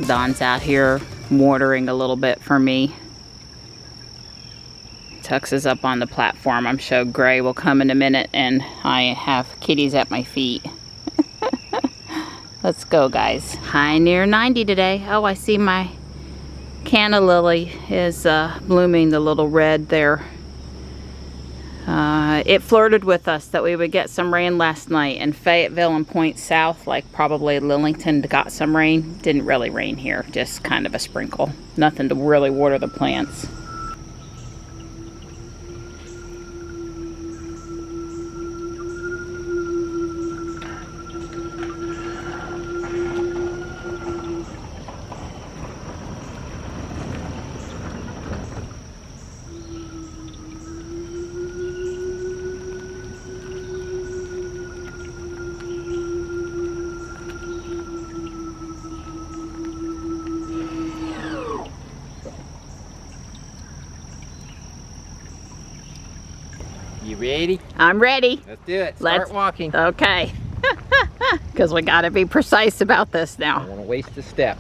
Don's out here watering a little bit for me. Tux is up on the platform. I'm sure Gray will come in a minute, and I have kitties at my feet. Let's go, guys. High near 90 today. Oh, I see my canna lily is blooming, the little red there. It flirted with us that we would get some rain last night, and Fayetteville and Point South, like probably Lillington, got some rain. Didn't really rain here, just kind of a sprinkle. Nothing to really water the plants. You ready? I'm ready. Let's do it. Start walking. Okay. Because we got to be precise about this now. I don't want to waste a step.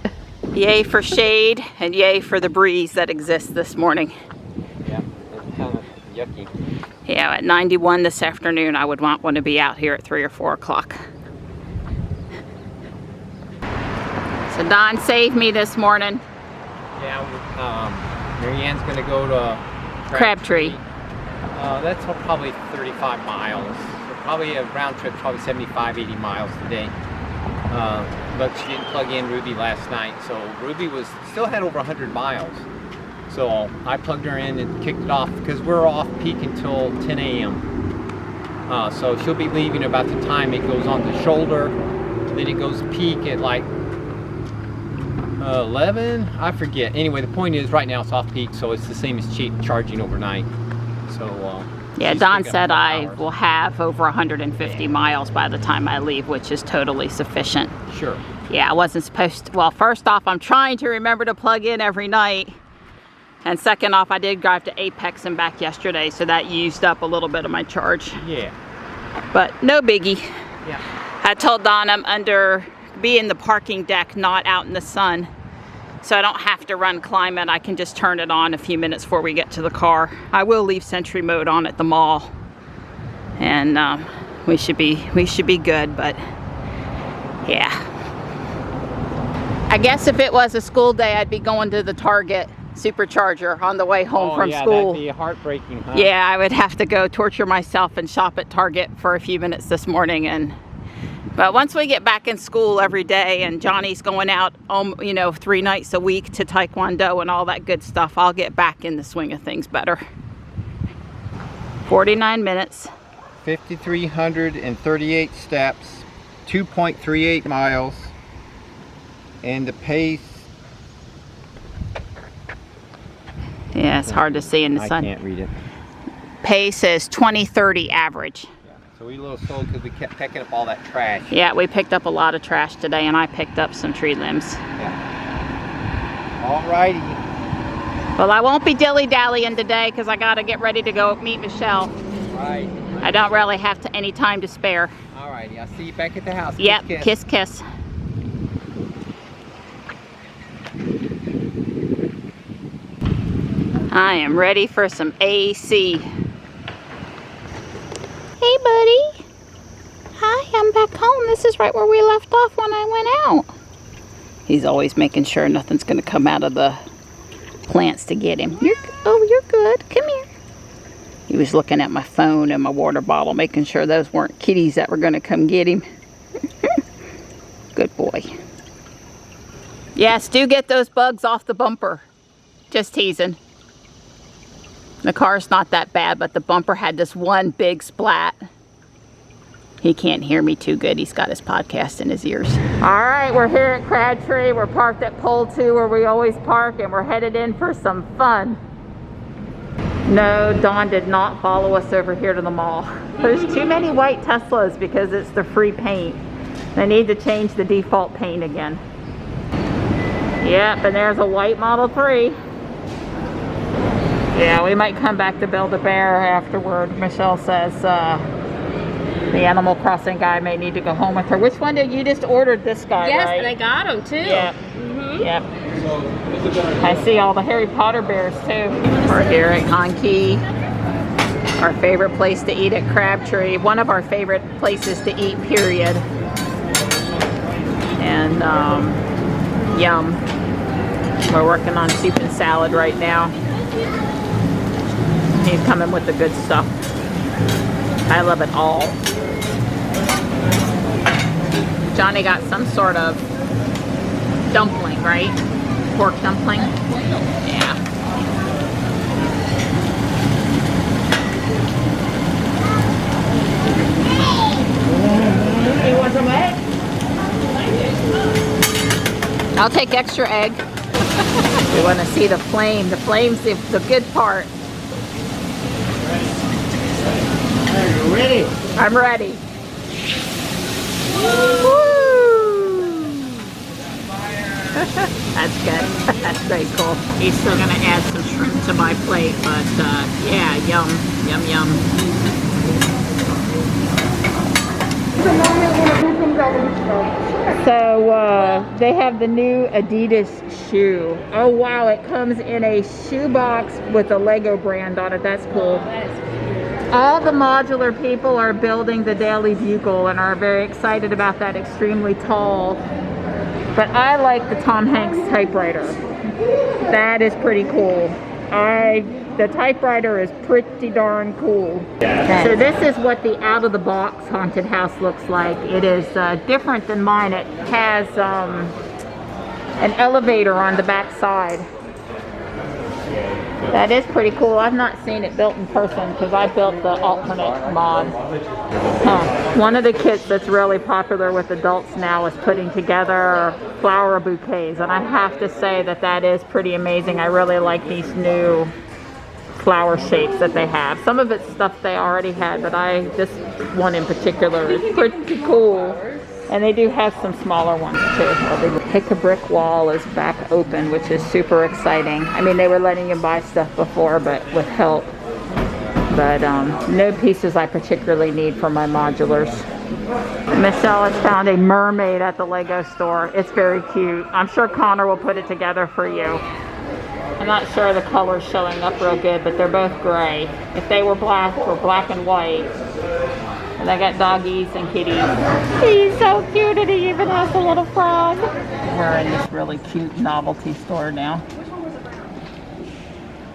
Yay for shade and yay for the breeze that exists this morning. Yeah, it's kind of yucky. Yeah, at 91 this afternoon, I would want one to be out here at 3 or 4 o'clock. So Don saved me this morning. Yeah, Marianne's going to go to Crabtree. That's probably 35 miles. So probably a round trip, probably 75, 80 miles today. But she didn't plug in Ruby last night, so Ruby still had over 100 miles. So I plugged her in and kicked it off because we're off peak until 10 a.m. So she'll be leaving about the time it goes on the shoulder. Then it goes peak at like 11, I forget. Anyway, the point is right now it's off peak, so it's the same as charging overnight. So yeah, Don said I will have over 150 miles by the time I leave, which is totally sufficient. Sure. Yeah, I wasn't supposed to. Well, first off, I'm trying to remember to plug in every night. And second off, I did drive to Apex and back yesterday, so that used up a little bit of my charge. Yeah. But no biggie. Yeah. I told Don I'm be in the parking deck, not out in the sun. So I don't have to run climate. I can just turn it on a few minutes before we get to the car. I will leave Sentry mode on at the mall, and we should be good. But yeah, I guess if it was a school day, I'd be going to the Target Supercharger on the way home from school. That'd be heartbreaking, huh? Yeah, I would have to go torture myself and shop at Target for a few minutes this morning. But once we get back in school every day and Johnny's going out, 3 nights a week to Taekwondo and all that good stuff, I'll get back in the swing of things better. 49 minutes. 5,338 steps, 2.38 miles, and the pace. Yeah, it's hard to see in the sun. I can't read it. Pace is 20-30 average. So we a little slow because we kept picking up all that trash. Yeah, we picked up a lot of trash today, and I picked up some tree limbs. Yeah. All righty. Well, I won't be dilly-dallying today because I got to get ready to go meet Michelle. Right. I don't really have any time to spare. All righty. I'll see you back at the house. Yep. Kiss, kiss. I am ready for some AC. Hey, buddy. Hi, I'm back home. This is right where we left off when I went out. He's always making sure nothing's going to come out of the plants to get him. You're good. Come here. He was looking at my phone and my water bottle, making sure those weren't kitties that were going to come get him. Good boy. Yes, do get those bugs off the bumper. Just teasing. The car's not that bad, but the bumper had this one big splat. He can't hear me too good. He's got his podcast in his ears. All right, we're here at Crabtree. We're parked at pole 2 where we always park, and we're headed in for some fun. No, Dawn did not follow us over here to the mall. There's too many white Teslas because it's the free paint. They need to change the default paint again. Yep, and there's a white Model 3. Yeah, we might come back to Build-A-Bear afterward. Michelle says the Animal Crossing guy may need to go home with her. Which one did you just ordered? This guy, yes, right? and I got him too. Yeah. Yep. I see all the Harry Potter bears too. We're here at Hanki, our favorite place to eat at Crabtree. One of our favorite places to eat, period. And yum. We're working on soup and salad right now. He's coming with the good stuff. I love it all. Johnny got some sort of dumpling, right? Pork dumpling? Yeah. You want some egg? I'll take extra egg. We want to see the flame. The flame's the good part. Are you ready? I'm ready. Woo! That's good. That's very cool. He's still going to add some shrimp to my plate, but yeah, yum, yum, yum. So they have the new Adidas shoe. Oh wow, it comes in a shoebox with a Lego brand on it. That's cool. All the modular people are building the Daily Bugle and are very excited about that extremely tall. But I like the Tom Hanks typewriter. That is pretty cool. The typewriter is pretty darn cool. So this is what the out-of-the-box haunted house looks like. It is different than mine. It has an elevator on the back side. That is pretty cool. I've not seen it built in person because I built the alternate mod. One of the kits that's really popular with adults now is putting together flower bouquets, and I have to say that that is pretty amazing. I really like these new flower shapes that they have. Some of it's stuff they already had, but this one in particular is pretty cool. And they do have some smaller ones too. The Pick-a-Brick wall is back open, which is super exciting. I mean, they were letting you buy stuff before, but with help. But no pieces I particularly need for my modulars. Michelle has found a mermaid at the Lego store. It's very cute. I'm sure Connor will put it together for you. I'm not sure the color's showing up real good, but they're both gray. If they were black and white. And I got doggies and kitties. He's so cute, and he even has a little frog. We're in this really cute novelty store now.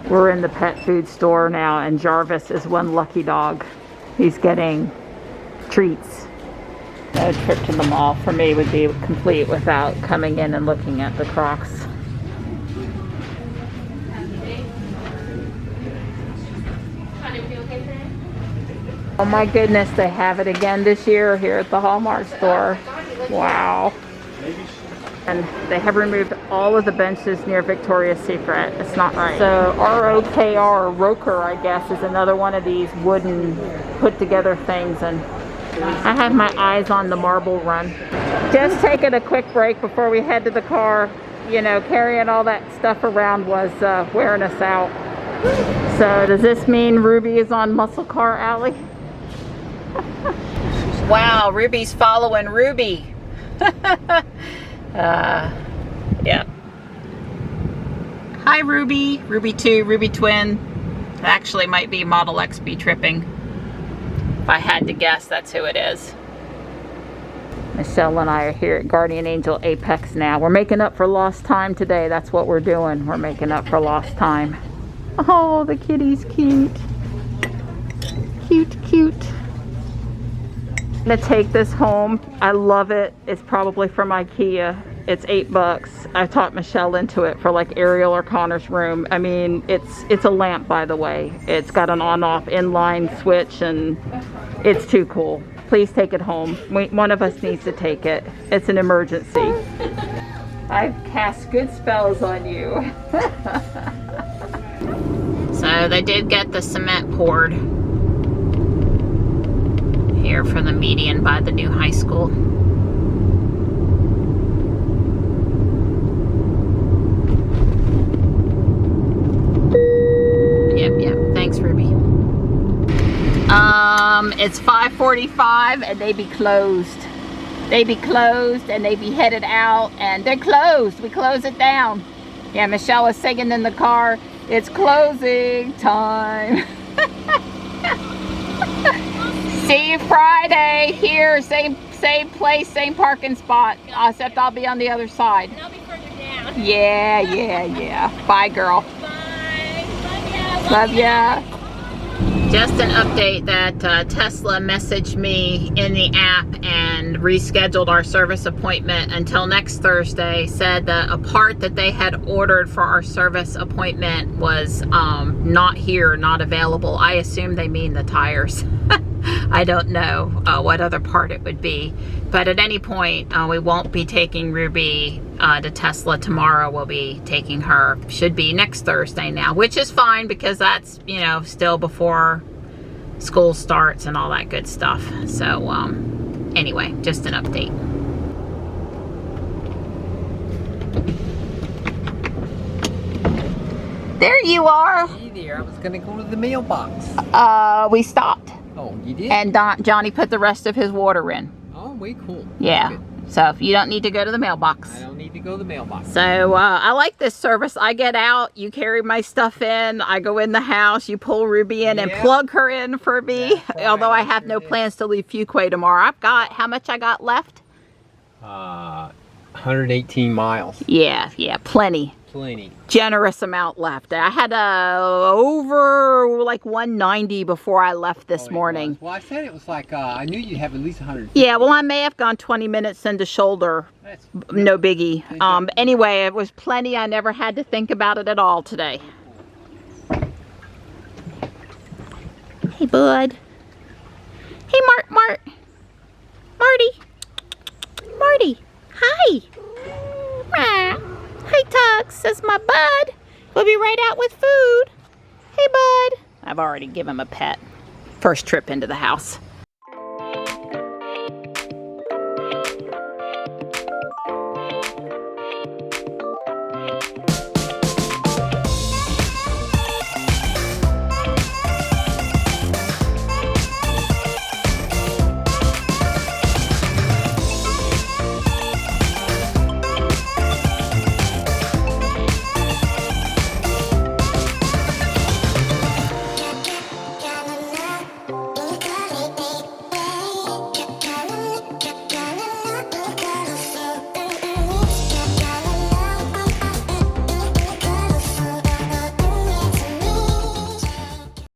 We're in the pet food store now, and Jarvis is one lucky dog. He's getting treats. No trip to the mall for me would be complete without coming in and looking at the Crocs. Oh my goodness, they have it again this year here at the Hallmark store. Wow. And they have removed all of the benches near Victoria's Secret. It's not right. So ROKR, Roker, I guess, is another one of these wooden put together things. And I have my eyes on the Marble Run. Just taking a quick break before we head to the car. You know, carrying all that stuff around was wearing us out. So does this mean Ruby is on Muscle Car Alley? Wow, Ruby's following Ruby. Yeah. Hi, Ruby. Ruby 2, Ruby Twin. It actually might be Model XB tripping. If I had to guess, that's who it is. Michelle and I are here at Guardian Angel Apex now. We're making up for lost time today. That's what we're doing. We're making up for lost time. Oh, the kitty's cute. Cute, cute. I'm gonna take this home. I love it. It's probably from IKEA. It's $8. I talked Michelle into it for like Ariel or Connor's room. I mean, it's a lamp, by the way. It's got an on-off inline switch, and it's too cool. Please take it home. One of us needs to take it. It's an emergency. I've cast good spells on you. So they did get the cement poured here for the median by the new high school. Yep. Thanks, Ruby. It's 5:45 and they be closed. They be closed and they be headed out, and they're closed. We close it down. Yeah, Michelle was singing in the car, it's closing time. See you Friday here, same place, same parking spot, except I'll be on the other side. And I'll be further down. Yeah. Bye, girl. Bye. Love ya. Just an update that Tesla messaged me in the app and rescheduled our service appointment until next Thursday. Said that a part that they had ordered for our service appointment was not here, not available. I assume they mean the tires. I don't know what other part it would be. But at any point, we won't be taking Ruby to Tesla tomorrow. We'll be taking her, should be next Thursday now, which is fine because that's, you know, still before school starts and all that good stuff. So anyway, just an update. There you are. Hey there, I was gonna go to the mailbox. We stopped. Oh, you did? And Johnny put the rest of his water in. Oh, way cool. Yeah. Good. So if you don't need to go to the mailbox. I don't need to go to the mailbox. So I like this service. I get out, you carry my stuff in, I go in the house, you pull Ruby in and plug her in for me. Right. Although I have no plans to leave Fuquay tomorrow. I've got, how much I got left? 118 miles. Yeah, plenty. Plenty. Generous amount left. I had over like 190 before I left this morning. Well, I said it was like, I knew you'd have at least 150. Yeah, well, I may have gone 20 minutes into shoulder. That's no biggie. Anyway, it was plenty. I never had to think about it at all today. Hey, bud. Hey, Marty. Hi. Hi, Tux, says my bud. We'll be right out with food. Hey, bud. I've already given him a pet. First trip into the house.